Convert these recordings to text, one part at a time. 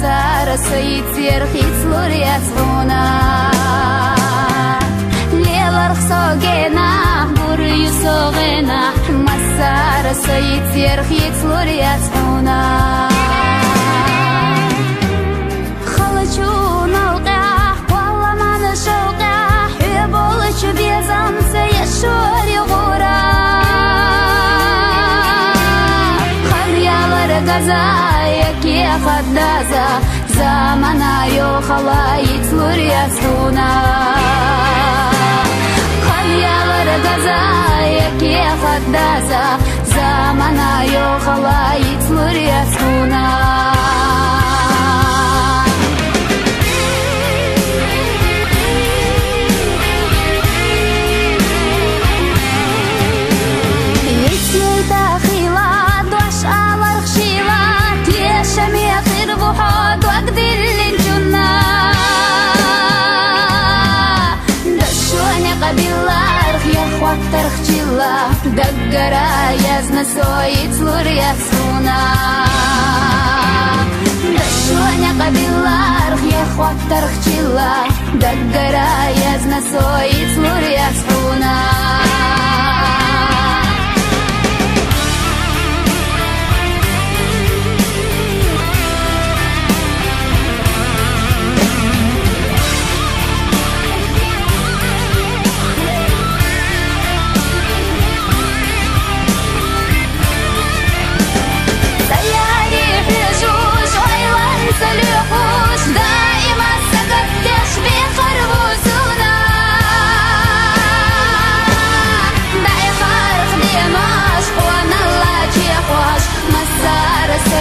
مسار سيتير خيت لوريا تغونا ليل رخصوغينا بوري صوغينا مسار سيتير خيت لوريا تغونا خلچونا القاح والله ما نشوقاح يبولش بيزم سيشور يغورا خليال غزايك يا خدازة زمانا يو خلايت لوريا سونا خليال غزايك يا خدازة زمانا يو خلايت لوريا سونا ترخجلا دقرا يزن سويت لوريا سونا دشوني قبيلا رخ يا خوات ترخجلا دقرا يزن سويت لوريا سونا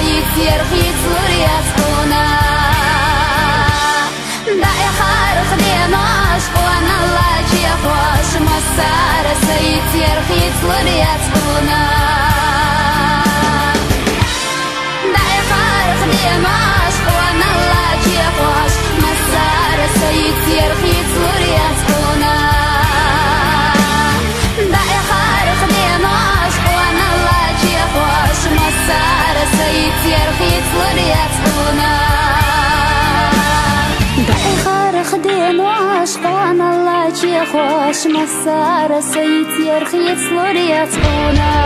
سيتير خيت لوريا سونا داي خارق ديناش وانا لاجي خوش مسار سيتير خيت لوريا سونا داي خارق ديناش وانا لاجي خوش مسار سيتير خيت لوريا سونا داي خارق ديناش وانا لاجي خوش مسار سيتير خيت لوريا سونا داي خارق ديناش وانا لاجي خوش مسار سيتير خيت لوريا سونا